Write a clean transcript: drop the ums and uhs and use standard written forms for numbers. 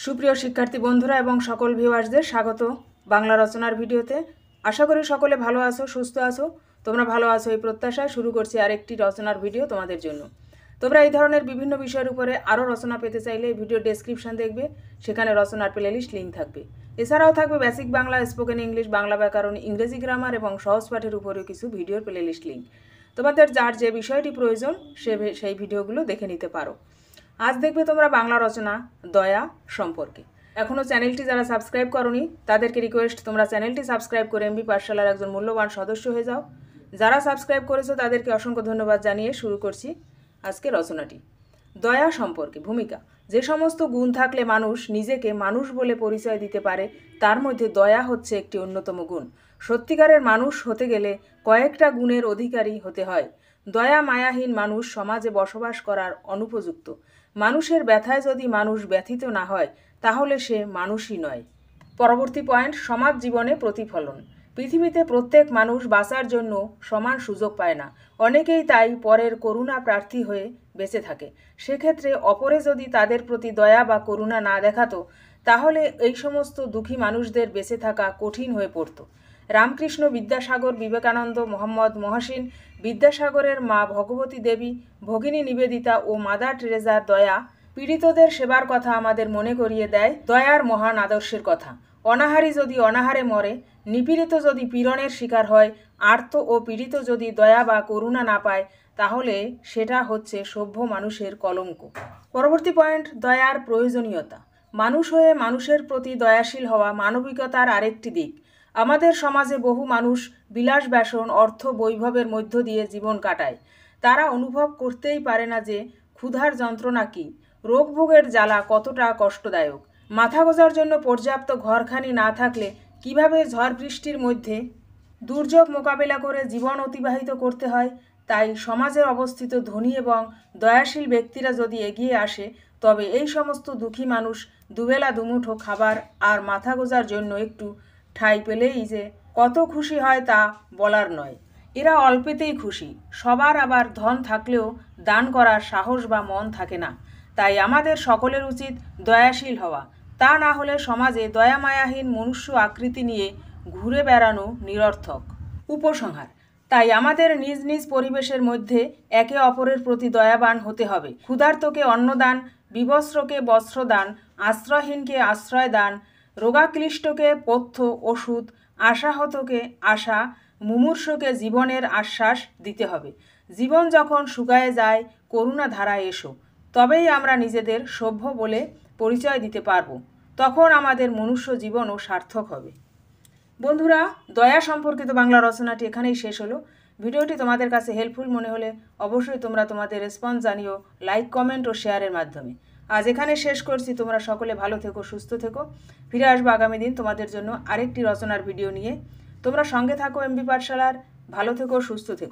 সুপ্রিয় শিক্ষার্থী বন্ধুরা এবং সকল ভিউয়ার্সদের স্বাগত বাংলা রচনার ভিডিওতে। আশা করি সকলে ভালো আছো, সুস্থ আছো। তোমরা ভালো আছো এই প্রত্যাশায় শুরু করছি আরেকটি রচনার ভিডিও তোমাদের জন্য। তোমরা এই ধরনের বিভিন্ন বিষয়ের উপরে আরও রচনা পেতে চাইলে এই ভিডিও ডেসক্রিপশন দেখবে, সেখানে রচনার প্লেলিস্ট লিঙ্ক থাকবে। এছাড়াও থাকবে basic Bangla, spoken English, Bangla ব্যাকরণ, ইংরেজি গ্রামার এবং সহজ পাঠের উপরেও কিছু ভিডিওর প্লেলিস্ট লিঙ্ক। তোমাদের যার যে বিষয়টি প্রয়োজন সেই ভিডিওগুলো দেখে নিতে পারো। আজ দেখবে তোমরা বাংলা রচনা দয়া সম্পর্কে। এখনও চ্যানেলটি যারা সাবস্ক্রাইব করোনি তাদেরকে রিকোয়েস্ট, তোমরা চ্যানেলটি সাবস্ক্রাইব করে এমবি পাঠশালার একজন মূল্যবান সদস্য হয়ে যাও। যারা সাবস্ক্রাইব করেছো তাদেরকে অসংখ্য ধন্যবাদ জানিয়ে শুরু করছি আজকে রচনাটি। দয়া সম্পর্কে ভূমিকা। যে সমস্ত গুণ থাকলে মানুষ নিজেকে মানুষ বলে পরিচয় দিতে পারে তার মধ্যে দয়া হচ্ছে একটি অন্যতম গুণ। সত্যিকারের মানুষ হতে গেলে কয়েকটা গুণের অধিকারী হতে হয়। দয়া মায়াহীন মানুষ সমাজে বসবাস করার অনুপযুক্ত। মানুষের ব্যথায় যদি মানুষ ব্যথিত না হয় তাহলে সে মানুষই নয়। পরবর্তী পয়েন্ট, সমাজ জীবনে প্রতিফলন। পৃথিবীতে প্রত্যেক মানুষ বাঁচার জন্য সমান সুযোগ পায় না। অনেকেই তাই পরের করুণা প্রার্থী হয়ে বেঁচে থাকে। সেক্ষেত্রে অপরে যদি তাদের প্রতি দয়া বা করুণা না দেখাতো তাহলে এই সমস্ত দুঃখী মানুষদের বেঁচে থাকা কঠিন হয়ে পড়ত। রামকৃষ্ণ, বিদ্যাসাগর, বিবেকানন্দ, মোহাম্মদ মহসিন, বিদ্যাসাগরের মা ভগবতী দেবী, ভগিনী নিবেদিতা ও মাদার টেরেজার দয়া, পীড়িতদের সেবার কথা আমাদের মনে করিয়ে দেয় দয়ার মহান আদর্শের কথা। অনাহারী যদি অনাহারে মরে, নিপীড়িত যদি পীড়নের শিকার হয়, আর্ত ও পীড়িত যদি দয়া বা করুণা না পায় তাহলে সেটা হচ্ছে সভ্য মানুষের কলঙ্ক। পরবর্তী পয়েন্ট, দয়ার প্রয়োজনীয়তা। মানুষ হয়ে মানুষের প্রতি দয়াশীল হওয়া মানবিকতার আরেকটি দিক। আমাদের সমাজে বহু মানুষ বিলাস ব্যসন, অর্থ, বৈভবের মধ্য দিয়ে জীবন কাটায়। তারা অনুভব করতেই পারে না যে ক্ষুধার যন্ত্রণা কী, রোগভোগের জ্বালা কতটা কষ্টদায়ক। মাথা গোঁজার জন্য পর্যাপ্ত ঘরখানি না থাকলে কিভাবে ঝড় বৃষ্টির মধ্যে দুর্যোগ মোকাবেলা করে জীবন অতিবাহিত করতে হয়। তাই সমাজে অবস্থিত ধনী এবং দয়াশীল ব্যক্তিরা যদি এগিয়ে আসে তবে এই সমস্ত দুঃখী মানুষ দুবেলা দুমুঠো খাবার আর মাথা গোঁজার জন্য একটু ঠাঁই পেলেই যে কত খুশি হয় তা বলার নয়। এরা অল্পেতেই খুশি। সবার আবার ধন থাকলেও দান করার সাহস বা মন থাকে না। তাই আমাদের সকলের উচিত দয়াশীল হওয়া। তা না হলে সমাজে দয়ামায়াহীন মনুষ্য আকৃতি নিয়ে ঘুরে বেড়ানো নিরর্থক। উপসংহার, তাই আমাদের নিজ নিজ পরিবেশের মধ্যে একে অপরের প্রতি দয়াবান হতে হবে। ক্ষুধার্তকে অন্নদান, বিবস্ত্রকে বস্ত্রদান, আশ্রয়হীনকে আশ্রয় দান, রোগাক্লিষ্টকে পথ্য ওষুধ, আশাহতকে আশা, মুমূর্ষকে জীবনের আশ্বাস দিতে হবে। জীবন যখন শুকায়ে যায় করুণা ধারায় এসো, তবেই আমরা নিজেদের সভ্য বলে পরিচয় দিতে পারব। তখন আমাদের মনুষ্য জীবনও সার্থক হবে। বন্ধুরা, দয়া সম্পর্কিত বাংলা রচনাটি এখানেই শেষ হলো। ভিডিওটি তোমাদের কাছে হেল্পফুল মনে হলে অবশ্যই তোমরা তোমাদের রেসপন্স জানিও লাইক, কমেন্ট ও শেয়ারের মাধ্যমে। আজ এখানে শেষ করছি। তোমরা সকলে ভালো থেকো, সুস্থ থেকো। ফিরে আসবো আগামী দিন তোমাদের জন্য আরেকটি রচনার ভিডিও নিয়ে। তোমরা সঙ্গে থাকো এমবি পাঠশালার। ভালো থেকো, সুস্থ থেকো।